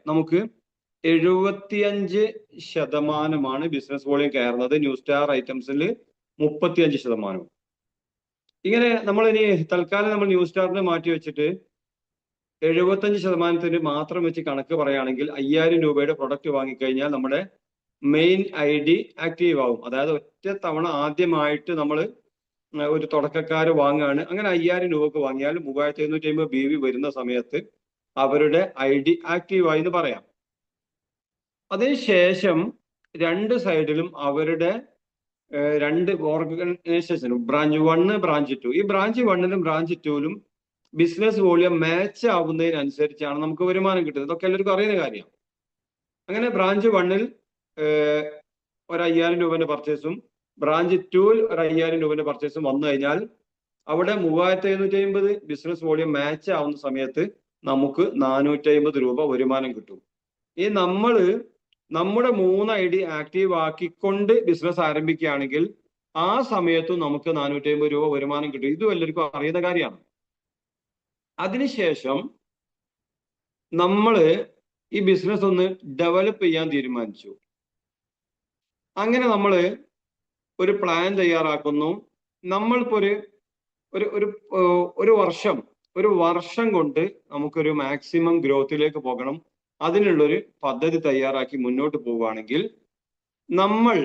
നമുക്ക് 75% business volume കയറുന്നത്. New star ഐറ്റംസിൽ 35%. ഇങ്ങനെ നമ്മൾ ഇനി തൽക്കാലം നമ്മൾ ന്യൂ സ്റ്റാറിനെ മാറ്റി വെച്ചിട്ട് 75% മാത്രം വെച്ച് കണക്ക് പറയുകയാണെങ്കിൽ 5000 രൂപയുടെ പ്രൊഡക്റ്റ് വാങ്ങിക്കഴിഞ്ഞാൽ നമ്മുടെ മെയിൻ ID ആക്റ്റീവ് ആവും. അതായത് ഒറ്റ തവണ ആദ്യമായിട്ട് നമ്മൾ ഒരു തുടക്കക്കാർ വാങ്ങുകയാണ്. അങ്ങനെ 5000 രൂപക്ക് വാങ്ങിയാൽ 3750 BV വരുന്ന സമയത്ത് അവരുടെ ID ആക്റ്റീവ് ആയി എന്ന് പറയാം. അതിനുശേഷം രണ്ട് സൈഡിലും അവരുടെ രണ്ട് ഓർഗനൈസേഷനും ബ്രാഞ്ച് 1, ബ്രാഞ്ച് 2, ഈ ബ്രാഞ്ച് 1ലും ബ്രാഞ്ച് 2ലും ബിസിനസ് വോളിയം മാച്ച് ആവുന്നതിനനുസരിച്ചാണ് നമുക്ക് വരുമാനം കിട്ടുന്നത്. ഇതൊക്കെ എല്ലാവർക്കും അറിയുന്ന കാര്യമാണ്. അങ്ങനെ ബ്രാഞ്ച് 1ൽ ഒരു 5000 രൂപന്റെ പർച്ചേസും ബ്രാഞ്ച് 2ൽ ഒരു 5000 രൂപന്റെ പർച്ചേസും വന്നു കഴിഞ്ഞാൽ അവിടെ 3750 ബിസിനസ് വോളിയം മാച്ച് ആവുന്ന സമയത്ത് നമുക്ക് 450 രൂപ വരുമാനം കിട്ടും. ഈ നമ്മുടെ 3 ID ആക്റ്റീവ് ആക്കിക്കൊണ്ട് ബിസിനസ് ആരംഭിക്കുകയാണെങ്കിൽ ആ സമയത്തും നമുക്ക് 450 രൂപ വരുമാനം കിട്ടും. ഇതും എല്ലാവർക്കും അറിയുന്ന കാര്യമാണ്. അതിനുശേഷം നമ്മൾ ഈ ബിസിനസ് ഒന്ന് ഡെവലപ്പ് ചെയ്യാൻ തീരുമാനിച്ചു. അങ്ങനെ നമ്മൾ ഒരു പ്ലാൻ തയ്യാറാക്കുന്നു. നമ്മളിപ്പോ ഒരു വർഷം കൊണ്ട് നമുക്കൊരു മാക്സിമം ഗ്രോത്തിലേക്ക് പോകണം. അതിനുള്ളൊരു പദ്ധതി തയ്യാറാക്കി മുന്നോട്ട് പോവുകയാണെങ്കിൽ നമ്മൾ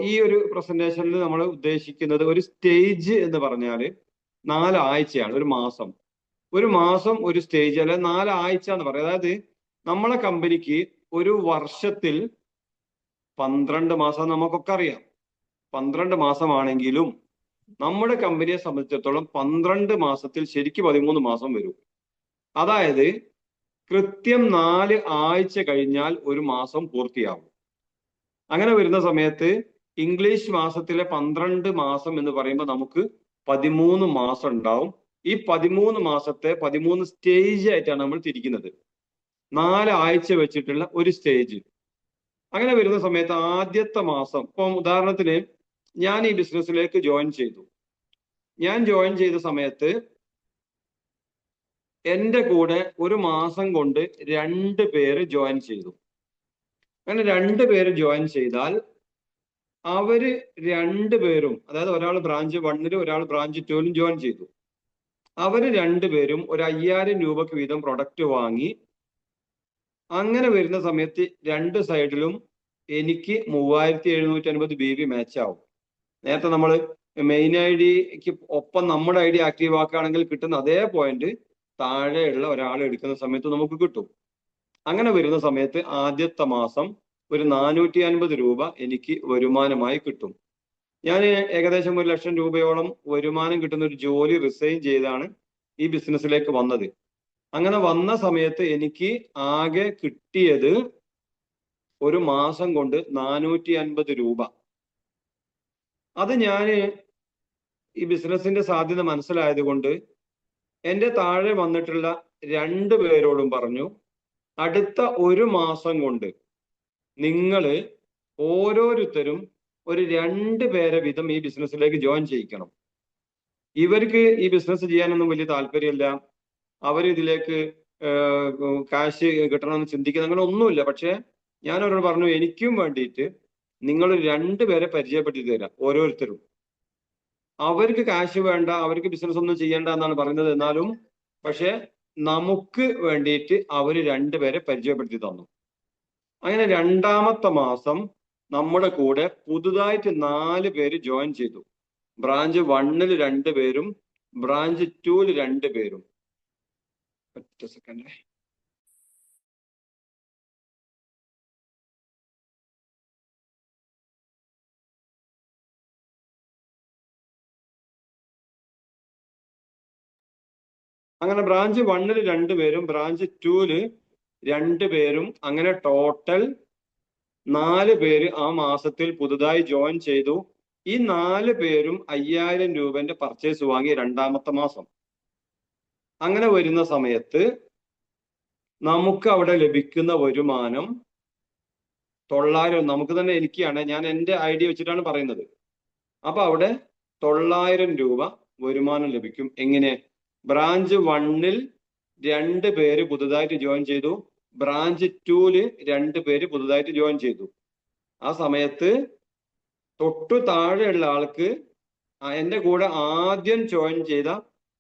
ഈ ഒരു പ്രസന്റേഷനിൽ നമ്മൾ ഉദ്ദേശിക്കുന്നത് ഒരു സ്റ്റേജ് എന്ന് പറഞ്ഞാൽ 4 ആഴ്ചയാണ്. ഒരു മാസം ഒരു സ്റ്റേജ്, അല്ലെ 4 ആഴ്ച എന്ന് പറയും. അതായത് നമ്മളെ കമ്പനിക്ക് ഒരു വർഷത്തിൽ 12 മാസം നമുക്കൊക്കെ അറിയാം. 12 മാസമാണെങ്കിലും നമ്മുടെ കമ്പനിയെ സംബന്ധിച്ചിടത്തോളം 12 മാസത്തിൽ ശരിക്കും 13 മാസം വരും. അതായത് കൃത്യം 4 ആഴ്ച കഴിഞ്ഞാൽ ഒരു മാസം പൂർത്തിയാവും. അങ്ങനെ വരുന്ന സമയത്ത് ഇംഗ്ലീഷ് മാസത്തിലെ 12 മാസം എന്ന് പറയുമ്പോൾ നമുക്ക് 13 മാസം ഉണ്ടാവും. ഈ 13 മാസത്തെ 13 സ്റ്റേജ് ആയിട്ടാണ് നമ്മൾ തിരിക്കുന്നത്. 4 ആഴ്ച വെച്ചിട്ടുള്ള ഒരു സ്റ്റേജ്. അങ്ങനെ വരുന്ന സമയത്ത് ആദ്യത്തെ മാസം, ഇപ്പം ഉദാഹരണത്തിന് ഞാൻ ഈ ബിസിനസ്സിലേക്ക് ജോയിൻ ചെയ്തു. ഞാൻ ജോയിൻ ചെയ്ത സമയത്ത് എൻ്റെ കൂടെ ഒരു മാസം കൊണ്ട് 2 പേര് ജോയിൻ ചെയ്തു. അങ്ങനെ 2 പേര് ജോയിൻ ചെയ്താൽ അവര് 2 പേരും, അതായത് ഒരാൾ ബ്രാഞ്ച് 1ലും ഒരാൾ ബ്രാഞ്ച് 2ലും ജോയിൻ ചെയ്തു. അവര് 2 പേരും ഒരു 5000 രൂപക്ക് വീതം പ്രൊഡക്റ്റ് വാങ്ങി. അങ്ങനെ വരുന്ന സമയത്ത് 2 സൈഡിലും എനിക്ക് 3750 BV മാച്ച് ആവും. നേരത്തെ നമ്മൾ മെയിൻ IDക്ക് ഒപ്പം നമ്മുടെ ID ആക്റ്റീവ് ആക്കുകയാണെങ്കിൽ കിട്ടുന്ന അതേ പോയിന്റ് താഴെയുള്ള ഒരാൾ എടുക്കുന്ന സമയത്ത് നമുക്ക് കിട്ടും. അങ്ങനെ വരുന്ന സമയത്ത് ആദ്യത്തെ മാസം ഒരു 450 രൂപ എനിക്ക് വരുമാനമായി കിട്ടും. ഞാൻ ഏകദേശം 1 ലക്ഷം രൂപയോളം വരുമാനം കിട്ടുന്ന ഒരു ജോലി റിസൈൻ ചെയ്താണ് ഈ ബിസിനസ്സിലേക്ക് വന്നത്. അങ്ങനെ വന്ന സമയത്ത് എനിക്ക് ആകെ കിട്ടിയത് ഒരു മാസം കൊണ്ട് 450 രൂപ. അത് ഞാൻ ഈ ബിസിനസിന്റെ സാധ്യത മനസ്സിലായത് കൊണ്ട് എൻ്റെ താഴെ വന്നിട്ടുള്ള 2 പേരോടും പറഞ്ഞു, അടുത്ത ഒരു മാസം കൊണ്ട് നിങ്ങൾ ഓരോരുത്തരും ഒരു 2 പേരെ വീതം ഈ ബിസിനസ്സിലേക്ക് ജോയിൻ ചെയ്യിക്കണം. ഇവർക്ക് ഈ ബിസിനസ് ചെയ്യാനൊന്നും വലിയ താല്പര്യമില്ല. ഇതിലേക്ക് കാശ് കിട്ടണമെന്ന് ചിന്തിക്കുന്ന അങ്ങനെ ഒന്നുമില്ല. പക്ഷെ ഞാൻ അവരോട് പറഞ്ഞു, എനിക്കും വേണ്ടിയിട്ട് നിങ്ങൾ 2 പേരെ പരിചയപ്പെടുത്തി തരാം ഓരോരുത്തരും. അവർക്ക് കാശ് വേണ്ട, അവർക്ക് ബിസിനസ് ഒന്നും ചെയ്യേണ്ട എന്നാണ് പറയുന്നത്. എന്നാലും പക്ഷെ നമുക്ക് വേണ്ടിയിട്ട് അവർ 2 പേരെ പരിചയപ്പെടുത്തി തന്നു. അങ്ങനെ 2ാമത്തെ മാസം നമ്മുടെ കൂടെ പുതുതായിട്ട് 4 പേര് ജോയിൻ ചെയ്തു. ബ്രാഞ്ച് 1ൽ 2 പേരും ബ്രാഞ്ച് 2ൽ 2 പേരും. ഒറ്റ സെക്കൻഡ്. അങ്ങനെ ബ്രാഞ്ച് 1ൽ 2 പേരും ബ്രാഞ്ച് 2ൽ 2 പേരും, അങ്ങനെ ടോട്ടൽ 4 പേര് ആ മാസത്തിൽ പുതുതായി ജോയിൻ ചെയ്തു. ഈ 4 പേരും 5000 രൂപന്റെ പർച്ചേസ് വാങ്ങി 2ാമത്തെ മാസം. അങ്ങനെ വരുന്ന സമയത്ത് നമുക്ക് അവിടെ ലഭിക്കുന്ന വരുമാനം 900. നമുക്ക് തന്നെ എനിക്കാണ്, ഞാൻ എൻ്റെ ID വെച്ചിട്ടാണ് പറയുന്നത്. അപ്പൊ അവിടെ 900 രൂപ വരുമാനം ലഭിക്കും. എങ്ങനെ? ബ്രാഞ്ച് 1ൽ 2 പേര് പുതുതായിട്ട് ജോയിൻ ചെയ്തു, ബ്രാഞ്ച് 2-ല് 2 പേര് പുതുതായിട്ട് ജോയിൻ ചെയ്തു. ആ സമയത്ത് തൊട്ടു താഴെയുള്ള ആൾക്ക് എന്റെ കൂടെ ആദ്യം ജോയിൻ ചെയ്ത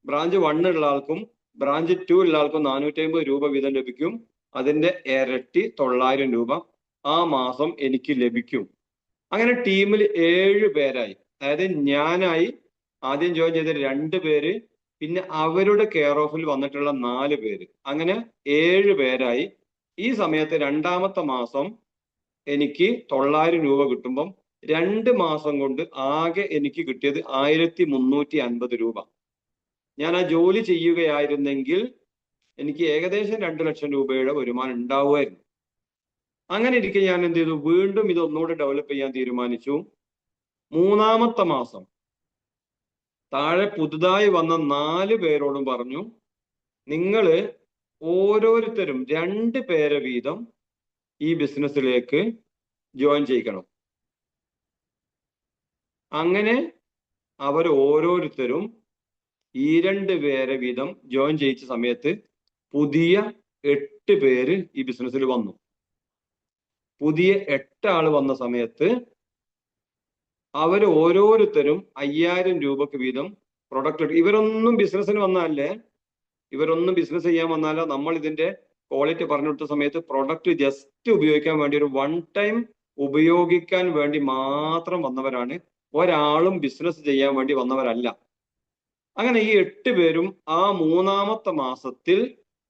ബ്രാഞ്ച് 1 ഉള്ള ആൾക്കും ബ്രാഞ്ച് 2 ഉള്ള ആൾക്കും 450 രൂപ വീതം ലഭിക്കും. അതിന്റെ ഇരട്ടി 900 രൂപ ആ മാസം എനിക്ക് ലഭിക്കും. അങ്ങനെ ടീമിൽ 7 പേരായി. അതായത് ഞാനായി ആദ്യം ജോയിൻ ചെയ്ത 2 പേര്, പിന്നെ അവരുടെ കെയർ ഓഫിൽ വന്നിട്ടുള്ള 4 പേര്, അങ്ങനെ 7 പേരായി. ഈ സമയത്ത് രണ്ടാമത്തെ മാസം എനിക്ക് 900 രൂപ കിട്ടുമ്പം 2 മാസം കൊണ്ട് ആകെ എനിക്ക് കിട്ടിയത് 1350 രൂപ. ഞാൻ ആ ജോലി ചെയ്യുകയായിരുന്നെങ്കിൽ എനിക്ക് ഏകദേശം 2 ലക്ഷം രൂപയുടെ വരുമാനം ഉണ്ടാവുമായിരുന്നു. അങ്ങനെ ഇരിക്കെ ഞാൻ എന്ത് ചെയ്തു, വീണ്ടും ഇത് ഒന്നുകൂടെ ഡെവലപ്പ് ചെയ്യാൻ തീരുമാനിച്ചു. മൂന്നാമത്തെ മാസം താഴെ പുതുതായി വന്ന 4 പേരോടും പറഞ്ഞു, നിങ്ങൾ ഓരോരുത്തരും 2 പേരെ വീതം ഈ ബിസിനസ്സിലേക്ക് ജോയിൻ ചെയ്യിക്കണം. അങ്ങനെ അവർ ഓരോരുത്തരും ഈ 2 പേരെ വീതം ജോയിൻ ചെയ്യിച്ച സമയത്ത് പുതിയ 8 പേര് ഈ ബിസിനസ്സിൽ വന്നു. പുതിയ 8 ആള് വന്ന സമയത്ത് അവർ ഓരോരുത്തരും 5000 രൂപക്ക് വീതം പ്രൊഡക്റ്റ്. ഇവരൊന്നും ബിസിനസ്സിന് വന്നാലേ, ഇവരൊന്നും ബിസിനസ് ചെയ്യാൻ വന്നാലോ, നമ്മൾ ഇതിന്റെ ക്വാളിറ്റി പറഞ്ഞു കൊടുത്ത സമയത്ത് പ്രൊഡക്റ്റ് ജസ്റ്റ് ഉപയോഗിക്കാൻ വേണ്ടി, ഒരു 1 ടൈം ഉപയോഗിക്കാൻ വേണ്ടി മാത്രം വന്നവരാണ്. ഒരാളും ബിസിനസ് ചെയ്യാൻ വേണ്ടി വന്നവരല്ല. അങ്ങനെ ഈ 8 പേരും ആ മൂന്നാമത്തെ മാസത്തിൽ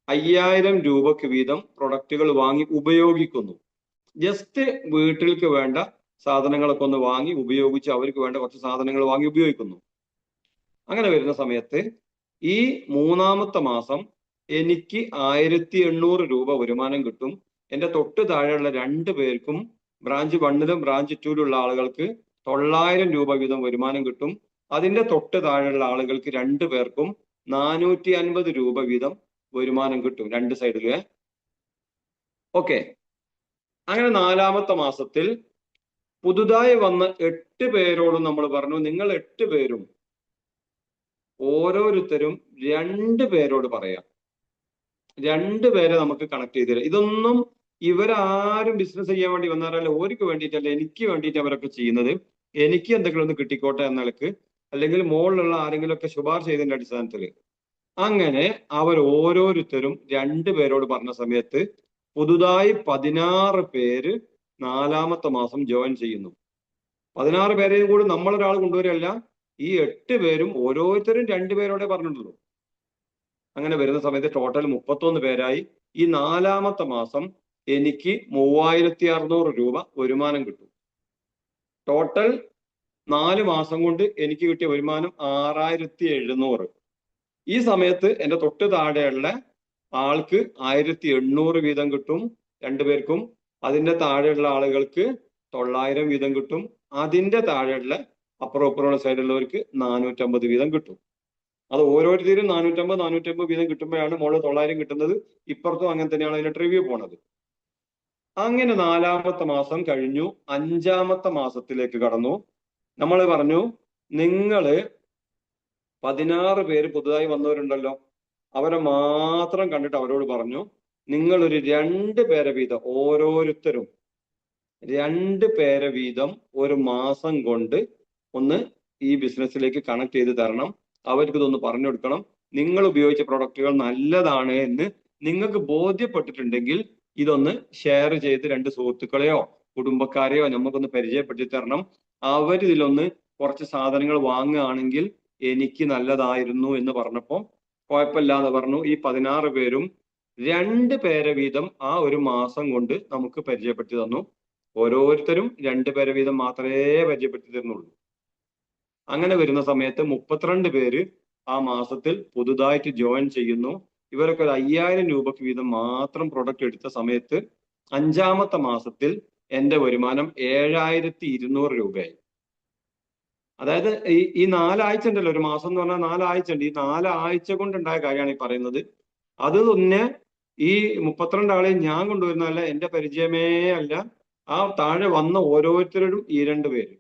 5000 രൂപക്ക് വീതം പ്രൊഡക്റ്റുകൾ വാങ്ങി ഉപയോഗിക്കുന്നു. ജസ്റ്റ് വീട്ടിലേക്ക് വേണ്ട സാധനങ്ങളൊക്കെ ഒന്ന് വാങ്ങി ഉപയോഗിച്ച് അവർക്ക് വേണ്ട കുറച്ച് സാധനങ്ങൾ വാങ്ങി ഉപയോഗിക്കുന്നു. അങ്ങനെ വരുന്ന സമയത്ത് ഈ മൂന്നാമത്തെ മാസം എനിക്ക് 1800 രൂപ വരുമാനം കിട്ടും. എന്റെ തൊട്ട് താഴെയുള്ള 2 പേർക്കും ബ്രാഞ്ച് 1-ലും ബ്രാഞ്ച് 2-ലുള്ള ആളുകൾക്ക് 900 രൂപ വീതം വരുമാനം കിട്ടും. അതിന്റെ തൊട്ട് താഴെയുള്ള ആളുകൾക്ക് 2 പേർക്കും 450 രൂപ വീതം വരുമാനം കിട്ടും, 2 സൈഡില്. ഓക്കെ. അങ്ങനെ നാലാമത്തെ മാസത്തിൽ പുതുതായി വന്ന 8 പേരോടും നമ്മൾ പറഞ്ഞു, നിങ്ങൾ 8 പേരും ഓരോരുത്തരും 2 പേരോട് പറയാം. 2 പേരെ നമുക്ക് കണക്ട് ചെയ്ത് തരാം. ഇതൊന്നും ഇവരാരും ബിസിനസ് ചെയ്യാൻ വേണ്ടി വന്നാരല്ല, ഓർക്ക് വേണ്ടിയിട്ടല്ല, എനിക്ക് വേണ്ടിയിട്ട് അവരൊക്കെ ചെയ്യുന്നത്. എനിക്ക് എന്തെങ്കിലും ഒന്ന് കിട്ടിക്കോട്ടെ എന്ന നിലക്ക്, അല്ലെങ്കിൽ മുകളിലുള്ള ആരെങ്കിലും ഒക്കെ ശുപാർശ ചെയ്തതിന്റെ അടിസ്ഥാനത്തിൽ. അങ്ങനെ അവർ ഓരോരുത്തരും 2 പേരോട് പറഞ്ഞ സമയത്ത് പുതുതായി 16 പേര് നാലാമത്തെ മാസം ജോയിൻ ചെയ്യുന്നു. 16 പേരെയും കൂടി നമ്മളൊരാൾ കൊണ്ടുവരികയല്ല, ഈ 8 പേരും ഓരോരുത്തരും 2 പേരോടെ പറഞ്ഞിട്ടുള്ളൂ. അങ്ങനെ വരുന്ന സമയത്ത് ടോട്ടൽ 31 പേരായി. ഈ നാലാമത്തെ മാസം എനിക്ക് 3600 രൂപ വരുമാനം കിട്ടും. ടോട്ടൽ 4 മാസം കൊണ്ട് എനിക്ക് കിട്ടിയ വരുമാനം 6700. ഈ സമയത്ത് എന്റെ തൊട്ട് താഴെയുള്ള ആൾക്ക് 1800 വീതം കിട്ടും, 2 പേർക്കും. അതിന്റെ താഴെയുള്ള ആളുകൾക്ക് 900 വീതം കിട്ടും. അതിന്റെ താഴെയുള്ള അപ്പുറമുള്ള സൈഡിലുള്ളവർക്ക് 450 വീതം കിട്ടും. അത് ഓരോരുത്തരും 450 വീതം കിട്ടുമ്പോഴാണ് മുകളിൽ 900 കിട്ടുന്നത്. ഇപ്പുറത്തും അങ്ങനെ തന്നെയാണ് അതിന്റെ റിവ്യൂ പോണത്. അങ്ങനെ നാലാമത്തെ മാസം കഴിഞ്ഞു, 5-ാമത്തെ മാസത്തിലേക്ക് കടന്നു. നമ്മൾ പറഞ്ഞു, നിങ്ങള് 16 പേര് പുതുതായി വന്നവരുണ്ടല്ലോ, അവരെ മാത്രം കണ്ടിട്ട് അവരോട് പറഞ്ഞു, നിങ്ങൾ ഒരു 2 പേരെ വീതം ഓരോരുത്തരും 2 പേരെ വീതം ഒരു മാസം കൊണ്ട് ഒന്ന് ഈ ബിസിനസ്സിലേക്ക് കണക്ട് ചെയ്ത് തരണം. അവർക്ക് ഇതൊന്ന് പറഞ്ഞു കൊടുക്കണം. നിങ്ങൾ ഉപയോഗിച്ച പ്രൊഡക്റ്റുകൾ നല്ലതാണ് എന്ന് നിങ്ങൾക്ക് ബോധ്യപ്പെട്ടിട്ടുണ്ടെങ്കിൽ ഇതൊന്ന് ഷെയർ ചെയ്ത് 2 സുഹൃത്തുക്കളെയോ കുടുംബക്കാരെയോ നമുക്കൊന്ന് പരിചയപ്പെടുത്തി തരണം. അവരിതിലൊന്ന് കുറച്ച് സാധനങ്ങൾ വാങ്ങുകയാണെങ്കിൽ എനിക്ക് നല്ലതായിരുന്നു എന്ന് പറഞ്ഞപ്പോൾ കുഴപ്പമില്ല എന്ന് പറഞ്ഞു. ഈ 16 പേരും 2 പേരെ വീതം ആ ഒരു മാസം കൊണ്ട് നമുക്ക് പരിചയപ്പെടുത്തി തന്നു. ഓരോരുത്തരും 2 പേരെ വീതം മാത്രമേ പരിചയപ്പെടുത്തി തരുന്നുള്ളൂ. അങ്ങനെ വരുന്ന സമയത്ത് 32 പേര് ആ മാസത്തിൽ പുതുതായിട്ട് ജോയിൻ ചെയ്യുന്നു. ഇവരൊക്കെ ഒരു 5000 രൂപക്ക് വീതം മാത്രം പ്രൊഡക്റ്റ് എടുത്ത സമയത്ത് 5-ാമത്തെ മാസത്തിൽ എന്റെ വരുമാനം 7200 രൂപയായി. അതായത് ഈ 4 ആഴ്ച ഉണ്ടല്ലോ, ഒരു മാസം എന്ന് പറഞ്ഞാൽ 4 ആഴ്ച ഉണ്ട്. ഈ 4 ആഴ്ച കൊണ്ടുണ്ടായ കാര്യമാണ് ഈ പറയുന്നത്. അത് തന്നെ ഈ 32 ആളെ ഞാൻ കൊണ്ടുവരുന്നതല്ല, എന്റെ പരിചയമേ അല്ല, ആ താഴെ വന്ന ഓരോരുത്തരും ഈ 2 പേര്.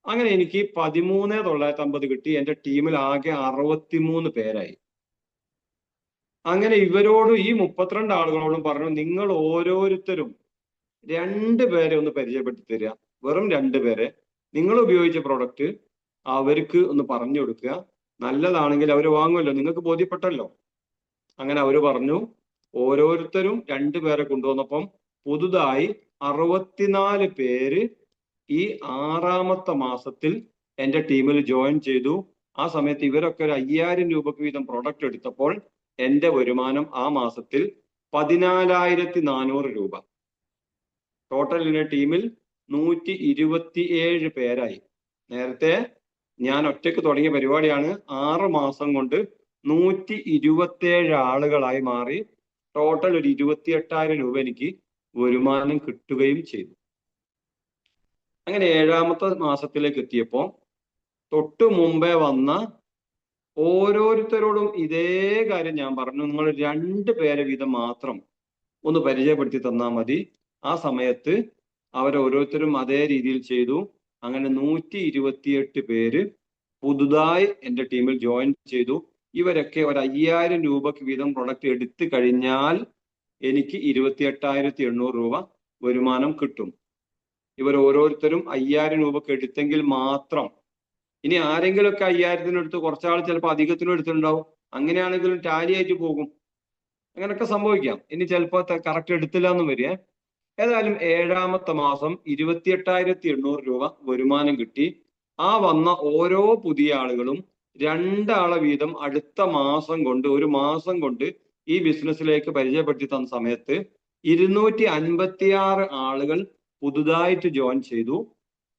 അങ്ങനെ എനിക്ക് 13,950 കിട്ടി. എന്റെ ടീമിൽ ആകെ 63 പേരായി. അങ്ങനെ ഇവരോടും ഈ 32 ആളുകളോടും പറഞ്ഞു, നിങ്ങൾ ഓരോരുത്തരും 2 പേരെ ഒന്ന് പരിചയപ്പെടുത്തി തരിക. വെറും 2 പേരെ. നിങ്ങൾ ഉപയോഗിച്ച പ്രൊഡക്റ്റ് അവർക്ക് ഒന്ന് പറഞ്ഞു കൊടുക്കുക. നല്ലതാണെങ്കിൽ അവർ വാങ്ങുമല്ലോ, നിങ്ങൾക്ക് ബോധ്യപ്പെട്ടല്ലോ. അങ്ങനെ അവർ പറഞ്ഞു. ഓരോരുത്തരും 2 പേരെ കൊണ്ടുവന്നപ്പം പുതുതായി 64 പേര് ഈ 6ാമത്തെ മാസത്തിൽ എൻ്റെ ടീമിൽ ജോയിൻ ചെയ്തു. ആ സമയത്ത് ഇവരൊക്കെ ഒരു 5000 രൂപക്ക് വീതം പ്രൊഡക്റ്റ് എടുത്തപ്പോൾ എൻ്റെ വരുമാനം ആ മാസത്തിൽ 14,400 രൂപ. ടോട്ടൽ എൻ്റെ ടീമിൽ 127 പേരായി. നേരത്തെ ഞാൻ ഒറ്റയ്ക്ക് തുടങ്ങിയ പരിപാടിയാണ്. 6 മാസം കൊണ്ട് 127 ആളുകളായി മാറി. ടോട്ടൽ ഒരു 28,000 രൂപ എനിക്ക് വരുമാനം കിട്ടുകയും ചെയ്തു. അങ്ങനെ 7ാമത്തെ മാസത്തിലേക്ക് എത്തിയപ്പോൾ തൊട്ട് മുമ്പേ വന്ന ഓരോരുത്തരോടും ഇതേ കാര്യം ഞാൻ പറഞ്ഞു, നിങ്ങൾ 2 പേരെ വീതം മാത്രം ഒന്ന് പരിചയപ്പെടുത്തി തന്നാൽ മതി. ആ സമയത്ത് അവരോരോരുത്തരും അതേ രീതിയിൽ ചെയ്തു. അങ്ങനെ 128 പേര് പുതുതായി എൻ്റെ ടീമിൽ ജോയിൻ ചെയ്തു. ഇവരൊക്കെ ഒരു 5000 രൂപക്ക് വീതം പ്രൊഡക്റ്റ് എടുത്തു കഴിഞ്ഞാൽ എനിക്ക് 28,800 രൂപ വരുമാനം കിട്ടും. ഇവർ ഓരോരുത്തരും 5000 രൂപക്ക് എടുത്തെങ്കിൽ മാത്രം. ഇനി ആരെങ്കിലുമൊക്കെ 5000-ത്തിന് എടുത്ത്, കുറച്ചാൾ ചിലപ്പോൾ അധികത്തിനും എടുത്തിട്ടുണ്ടാവും. അങ്ങനെയാണെങ്കിലും ടാലി ആയിട്ട് പോകും. അങ്ങനെയൊക്കെ സംഭവിക്കാം. ഇനി ചിലപ്പോൾ കറക്റ്റ് എടുത്തില്ല എന്നും വരിക. ഏതായാലും 7ാമത്തെ മാസം 28,800 രൂപ വരുമാനം കിട്ടി. ആ വന്ന ഓരോ പുതിയ ആളുകളും 2 ആളെ വീതം അടുത്ത മാസം കൊണ്ട്, ഒരു മാസം കൊണ്ട് ഈ ബിസിനസ്സിലേക്ക് പരിചയപ്പെടുത്തി തന്ന സമയത്ത് 256 ആളുകൾ പുതുതായിട്ട് ജോയിൻ ചെയ്തു.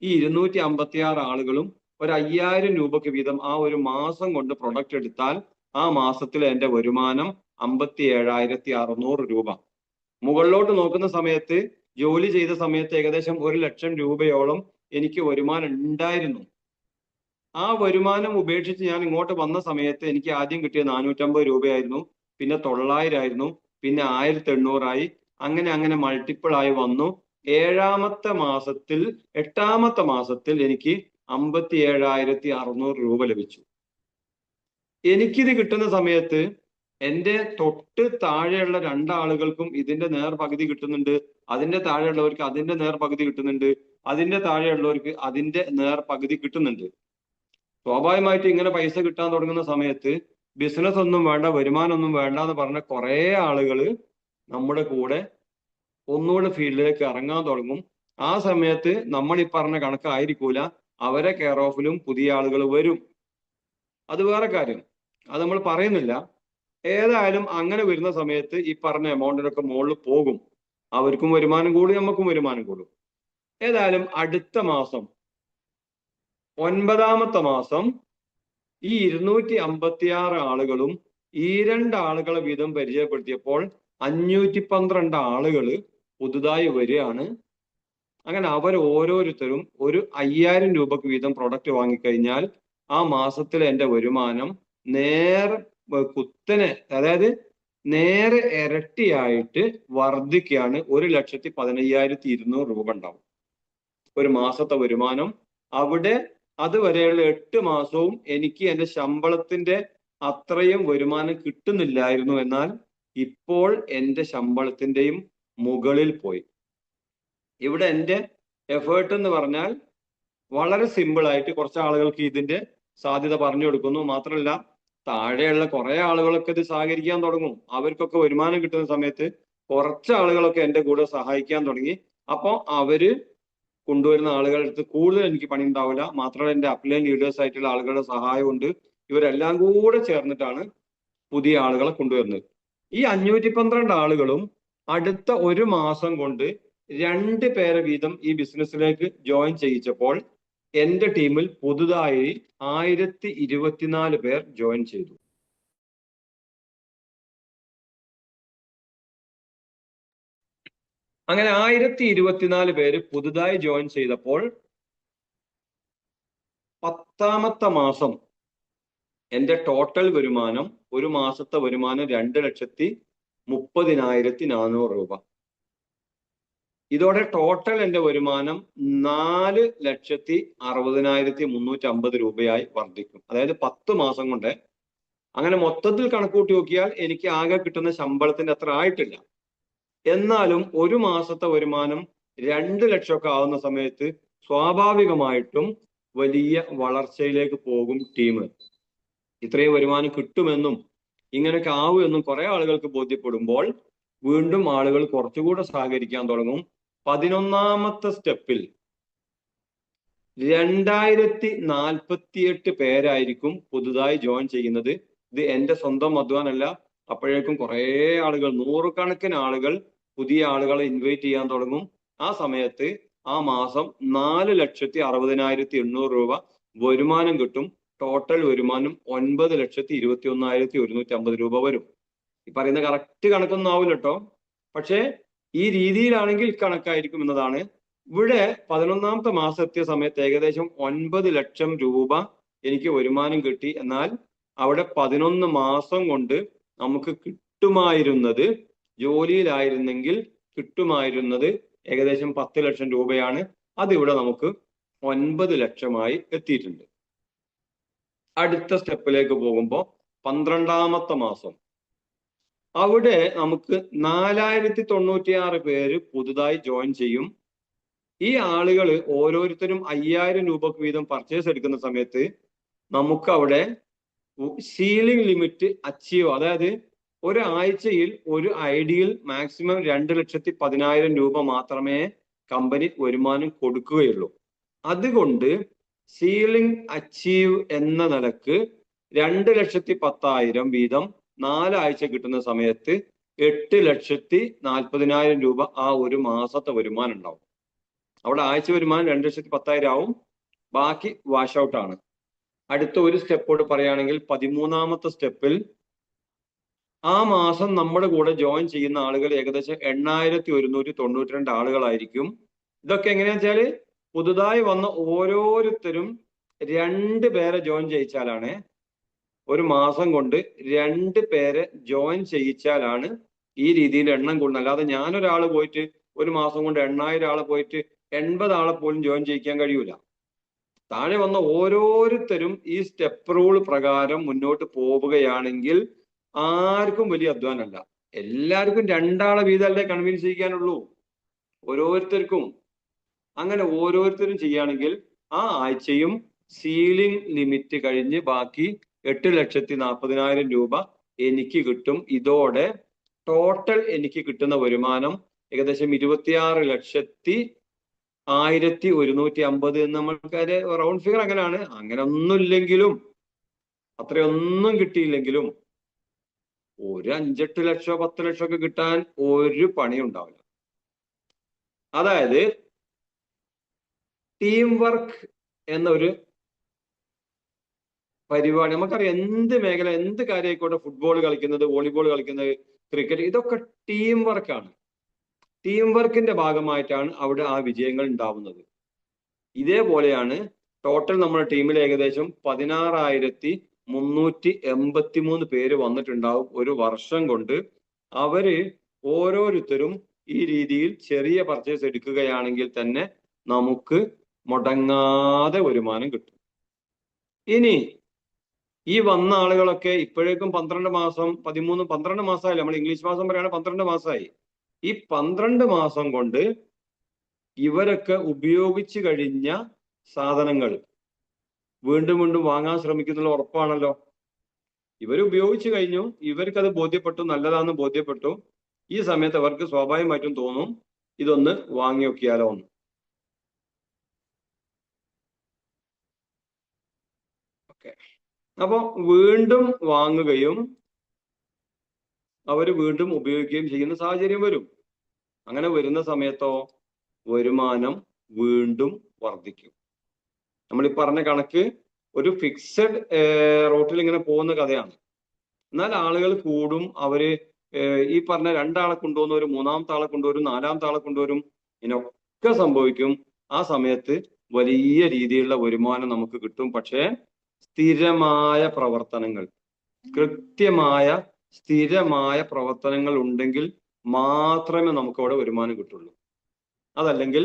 ഈ 256 ആളുകളും ഒരു 5000 രൂപക്ക് വീതം ആ ഒരു മാസം കൊണ്ട് പ്രൊഡക്റ്റ് എടുത്താൽ ആ മാസത്തിൽ എൻ്റെ വരുമാനം 57,600 രൂപ. മുകളിലോട്ട് നോക്കുന്ന സമയത്ത്, ജോലി ചെയ്ത സമയത്ത് ഏകദേശം 1,00,000 രൂപയോളം എനിക്ക് വരുമാനം ഉണ്ടായിരുന്നു. ആ വരുമാനം ഉപേക്ഷിച്ച് ഞാൻ ഇങ്ങോട്ട് വന്ന സമയത്ത് എനിക്ക് ആദ്യം കിട്ടിയ 450 രൂപയായിരുന്നു, പിന്നെ 900 ആയിരുന്നു, പിന്നെ 1800 ആയി. അങ്ങനെ മൾട്ടിപ്പിൾ ആയി വന്നു. 8ാമത്തെ മാസത്തിൽ എനിക്ക് 57,600 രൂപ ലഭിച്ചു. എനിക്കിത് കിട്ടുന്ന സമയത്ത് എൻ്റെ തൊട്ട് താഴെയുള്ള 2 ആളുകൾക്കും ഇതിന്റെ നേർ പകുതി കിട്ടുന്നുണ്ട്. അതിന്റെ താഴെയുള്ളവർക്ക് അതിന്റെ നേർ പകുതി കിട്ടുന്നുണ്ട്. അതിന്റെ താഴെയുള്ളവർക്ക് അതിന്റെ നേർ പകുതി കിട്ടുന്നുണ്ട്. സ്വാഭാവികമായിട്ട് ഇങ്ങനെ പൈസ കിട്ടാൻ തുടങ്ങുന്ന സമയത്ത് ബിസിനസ് ഒന്നും വേണ്ട, വരുമാനം ഒന്നും വേണ്ട എന്ന് പറഞ്ഞ കുറെ ആളുകൾ നമ്മുടെ കൂടെ ഒന്നുകൂടെ ഫീൽഡിലേക്ക് ഇറങ്ങാൻ തുടങ്ങും. ആ സമയത്ത് നമ്മൾ ഈ പറഞ്ഞ കണക്കായിരിക്കൂല, അവരെ കെയർ ഓഫിലും പുതിയ ആളുകൾ വരും. അത് വേറെ കാര്യം, അത് നമ്മൾ പറയുന്നില്ല. ഏതായാലും അങ്ങനെ വരുന്ന സമയത്ത് ഈ പറഞ്ഞ എമൗണ്ടിനൊക്കെ മുകളിൽ പോകും. അവർക്കും വരുമാനം കൂടും, നമുക്കും വരുമാനം കൂടും. ഏതായാലും അടുത്ത മാസം 9ാമത്തെ മാസം ഈ 256 ആളുകളും ഈ 2 ആളുകളെ വീതം പരിചയപ്പെടുത്തിയപ്പോൾ 512 ആളുകൾ പുതുതായി വരികയാണ്. അങ്ങനെ അവർ ഓരോരുത്തരും ഒരു 5000 രൂപക്ക് വീതം പ്രൊഡക്റ്റ് വാങ്ങിക്കഴിഞ്ഞാൽ ആ മാസത്തിൽ എൻ്റെ വരുമാനം കുത്തനെ, അതായത് നേരെ ഇരട്ടിയായിട്ട് വർദ്ധിക്കുകയാണ്. 1,15,200 രൂപ ഉണ്ടാവും ഒരു മാസത്തെ വരുമാനം. അവിടെ അതുവരെയുള്ള 8 മാസവും എനിക്ക് എൻ്റെ ശമ്പളത്തിന്റെ അത്രയും വരുമാനം കിട്ടുന്നില്ലായിരുന്നു. എന്നാൽ ഇപ്പോൾ എൻ്റെ ശമ്പളത്തിന്റെയും മുകളിൽ പോയി. ഇവിടെ എൻ്റെ എഫേർട്ട് എന്ന് പറഞ്ഞാൽ വളരെ സിമ്പിൾ ആയിട്ട് കുറച്ച് ആളുകൾക്ക് ഇതിന്റെ സാധ്യത പറഞ്ഞു കൊടുക്കുന്നു. മാത്രമല്ല താഴെയുള്ള കുറെ ആളുകളൊക്കെ ഇത് സഹകരിക്കാൻ തുടങ്ങും. അവർക്കൊക്കെ വരുമാനം കിട്ടുന്ന സമയത്ത് കുറച്ച് ആളുകളൊക്കെ എൻ്റെ കൂടെ സഹായിക്കാൻ തുടങ്ങി. അപ്പോൾ അവര് കൊണ്ടുവരുന്ന ആളുകളുടെ അടുത്ത് കൂടുതൽ എനിക്ക് പണി ഉണ്ടാവില്ല. മാത്രമല്ല എൻ്റെ അപ്ലൈൻ ലീഡേഴ്സ് ആയിട്ടുള്ള ആളുകളുടെ സഹായമുണ്ട്. ഇവരെല്ലാം കൂടെ ചേർന്നിട്ടാണ് പുതിയ ആളുകളെ കൊണ്ടുവരുന്നത്. ഈ 512 ആളുകളും അടുത്ത ഒരു മാസം കൊണ്ട് 2 പേരെ വീതം ഈ ബിസിനസ്സിലേക്ക് ജോയിൻ ചെയ്യിച്ചപ്പോൾ എൻ്റെ ടീമിൽ പുതുതായി 1024 പേർ ജോയിൻ ചെയ്തു. അങ്ങനെ 1024 പേര് പുതുതായി ജോയിൻ ചെയ്തപ്പോൾ 10ാമത്തെ മാസം എൻ്റെ ടോട്ടൽ വരുമാനം, ഒരു മാസത്തെ വരുമാനം 2,30,400 രൂപ. ഇതോടെ ടോട്ടൽ എൻ്റെ വരുമാനം 4,60,60,350 രൂപയായി വർദ്ധിക്കും. അതായത് 10 മാസം കൊണ്ട് അങ്ങനെ മൊത്തത്തിൽ കണക്കൂട്ടി നോക്കിയാൽ എനിക്ക് ആകെ കിട്ടുന്ന ശമ്പളത്തിന്റെ അത്ര ആയിട്ടില്ല. എന്നാലും ഒരു മാസത്തെ വരുമാനം 2 ലക്ഷമൊക്കെ ആവുന്ന സമയത്ത് സ്വാഭാവികമായിട്ടും വലിയ വളർച്ചയിലേക്ക് പോകും ടീം. ഇത്രയും വരുമാനം കിട്ടുമെന്നും ഇങ്ങനെയൊക്കെ ആവുമെന്നും കുറെ ആളുകൾക്ക് ബോധ്യപ്പെടുമ്പോൾ വീണ്ടും ആളുകൾ കുറച്ചുകൂടെ സഹകരിക്കാൻ തുടങ്ങും. 11ാമത്തെ സ്റ്റെപ്പിൽ 2048 പേരായിരിക്കും പുതുതായി ജോയിൻ ചെയ്യുന്നത്. ഇത് എന്റെ സ്വന്തം അധ്വാനമല്ല. അപ്പോഴേക്കും കുറെ ആളുകൾ, നൂറുകണക്കിന് ആളുകൾ പുതിയ ആളുകളെ ഇൻവൈറ്റ് ചെയ്യാൻ തുടങ്ങും. ആ സമയത്ത് ആ മാസം 4,60,800 രൂപ വരുമാനം കിട്ടും. ടോട്ടൽ വരുമാനം 9,21,150 രൂപ വരും. ഈ പറയുന്ന കറക്റ്റ് കണക്കൊന്നും ആവില്ല കേട്ടോ, പക്ഷേ ഈ രീതിയിലാണെങ്കിൽ കണക്കായിരിക്കും എന്നതാണ്. ഇവിടെ 11ാമത്തെ മാസം എത്തിയ സമയത്ത് ഏകദേശം 9 ലക്ഷം രൂപ എനിക്ക് വരുമാനം കിട്ടി. എന്നാൽ അവിടെ 11 മാസം കൊണ്ട് നമുക്ക് കിട്ടുമായിരുന്നത്, ജോലിയിലായിരുന്നെങ്കിൽ കിട്ടുമായിരുന്നത് ഏകദേശം 10 ലക്ഷം രൂപയാണ്. അതിവിടെ നമുക്ക് 9 ലക്ഷമായി എത്തിയിട്ടുണ്ട്. അടുത്ത സ്റ്റെപ്പിലേക്ക് പോകുമ്പോൾ 12ാമത്തെ മാസം, അവിടെ നമുക്ക് 4096 പേര് പുതുതായി ജോയിൻ ചെയ്യും. ഈ ആളുകൾ ഓരോരുത്തരും 5000 രൂപക്ക് വീതം പർച്ചേസ് എടുക്കുന്ന സമയത്ത് നമുക്ക് അവിടെ സീലിംഗ് ലിമിറ്റ് അച്ചീവ്, അതായത് ഒരാഴ്ചയിൽ ഒരു ഐഡിയിൽ മാക്സിമം 2,10,000 രൂപ മാത്രമേ കമ്പനി വരുമാനം കൊടുക്കുകയുള്ളൂ. അതുകൊണ്ട് സീലിംഗ് അച്ചീവ് എന്ന നിലക്ക് 2,10,000 വീതം 4 ആഴ്ച കിട്ടുന്ന സമയത്ത് 8,40,000 രൂപ ആ ഒരു മാസത്തെ വരുമാനം ഉണ്ടാവും. അവിടെ ആഴ്ച വരുമാനം 2,10,000 ആവും, ബാക്കി വാഷ് ഔട്ട് ആണ്. അടുത്ത ഒരു സ്റ്റെപ്പോട് പറയുകയാണെങ്കിൽ 13ാമത്തെ സ്റ്റെപ്പിൽ ആ മാസം നമ്മുടെ കൂടെ ജോയിൻ ചെയ്യുന്ന ആളുകൾ ഏകദേശം 8,192 ആളുകളായിരിക്കും. ഇതൊക്കെ എങ്ങനെയാന്ന് വെച്ചാല് പുതുതായി വന്ന ഓരോരുത്തരും 2 പേരെ ജോയിൻ ചെയ്യിച്ചാലാണ്, ഒരു മാസം കൊണ്ട് 2 പേരെ ജോയിൻ ചെയ്യിച്ചാലാണ് ഈ രീതിയിൽ എണ്ണം കൂടുന്നത്. അല്ലാതെ ഞാനൊരാൾ പോയിട്ട് ഒരു മാസം കൊണ്ട് 8,000 ആളെ പോയിട്ട് 80 ആളെ പോലും ജോയിൻ ചെയ്യിക്കാൻ കഴിയൂല. താഴെ വന്ന ഓരോരുത്തരും ഈ സ്റ്റെപ്പ് റൂൾ പ്രകാരം മുന്നോട്ട് പോവുകയാണെങ്കിൽ ആർക്കും വലിയ അധ്വാനമല്ല. എല്ലാവർക്കും 2 ആളെ വീതമല്ലേ കൺവിൻസ് ചെയ്യാനുള്ളൂ ഓരോരുത്തർക്കും. അങ്ങനെ ഓരോരുത്തരും ചെയ്യുകയാണെങ്കിൽ ആ ആഴ്ചയും സീലിംഗ് ലിമിറ്റ് കഴിഞ്ഞ് ബാക്കി 8,40,000 രൂപ എനിക്ക് കിട്ടും. ഇതോടെ ടോട്ടൽ എനിക്ക് കിട്ടുന്ന വരുമാനം ഏകദേശം 26,150,000 എന്ന് നമ്മൾക്കാര് റൗണ്ട് ഫിഗർ അങ്ങനെയാണ്. അങ്ങനെ ഒന്നുമില്ലെങ്കിലും, അത്രയൊന്നും കിട്ടിയില്ലെങ്കിലും ഒരു 5-8 ലക്ഷമോ 10 ലക്ഷമോ ഒക്കെ കിട്ടാൻ ഒരു പണിയും ഉണ്ടാവില്ല. അതായത് ടീം വർക്ക് എന്നൊരു പരിപാടി നമുക്കറിയാം. എന്ത് മേഖല, എന്ത് കാര്യമായിക്കോട്ടെ, ഫുട്ബോൾ കളിക്കുന്നത്, വോളിബോൾ കളിക്കുന്നത്, ക്രിക്കറ്റ്, ഇതൊക്കെ ടീം വർക്കാണ്. ടീം വർക്കിന്റെ ഭാഗമായിട്ടാണ് അവിടെ ആ വിജയങ്ങൾ ഉണ്ടാവുന്നത്. ഇതേപോലെയാണ് ടോട്ടൽ നമ്മുടെ ടീമിൽ ഏകദേശം 16,383 പേര് വന്നിട്ടുണ്ടാവും ഒരു വർഷം കൊണ്ട്. അവര് ഓരോരുത്തരും ഈ രീതിയിൽ ചെറിയ പർച്ചേസ് എടുക്കുകയാണെങ്കിൽ തന്നെ നമുക്ക് മുടങ്ങാതെ വരുമാനം കിട്ടും. ഇനി ഈ വന്ന ആളുകളൊക്കെ ഇപ്പോഴേക്കും 12 മാസം 12 മാസമായി. നമ്മൾ ഇംഗ്ലീഷ് മാസം പറയുകയാണെങ്കിൽ 12 മാസമായി. ഈ 12 മാസം കൊണ്ട് ഇവരൊക്കെ ഉപയോഗിച്ചു കഴിഞ്ഞ സാധനങ്ങൾ വീണ്ടും വീണ്ടും വാങ്ങാൻ ശ്രമിക്കുന്നുള്ള ഉറപ്പാണല്ലോ. ഇവർ ഉപയോഗിച്ചു കഴിഞ്ഞു, ഇവർക്കത് ബോധ്യപ്പെട്ടു, നല്ലതാണെന്ന് ബോധ്യപ്പെട്ടു. ഈ സമയത്ത് അവർക്ക് സ്വാഭാവികമായിട്ടും തോന്നും ഇതൊന്ന് വാങ്ങി നോക്കിയാലോ എന്ന്. ഓക്കെ, അപ്പൊ വീണ്ടും വാങ്ങുകയും അവർ വീണ്ടും ഉപയോഗിക്കുകയും ചെയ്യുന്ന സാഹചര്യം വരും. അങ്ങനെ വരുന്ന സമയത്തോ വരുമാനം വീണ്ടും വർദ്ധിക്കും. നമ്മൾ ഈ പറഞ്ഞ കണക്ക് ഒരു ഫിക്സഡ് റൂട്ടിൽ ഇങ്ങനെ പോകുന്ന കഥയാണ്. എന്നാൽ ആളുകൾ കൂടും. അവര് ഈ പറഞ്ഞ 2 ആളെ കൊണ്ടുവന്നവരും 3ാമത്തെ ആളെ കൊണ്ടുവരും, 4ാമത്തെ ആളെ കൊണ്ടുവരും. ഇതിനൊക്കെ സംഭവിക്കും. ആ സമയത്ത് വലിയ രീതിയിലുള്ള വരുമാനം നമുക്ക് കിട്ടും. പക്ഷേ സ്ഥിരമായ പ്രവർത്തനങ്ങൾ, കൃത്യമായ സ്ഥിരമായ പ്രവർത്തനങ്ങൾ ഉണ്ടെങ്കിൽ മാത്രമേ നമുക്ക് അവിടെ വരുമാനം കിട്ടുള്ളൂ. അതല്ലെങ്കിൽ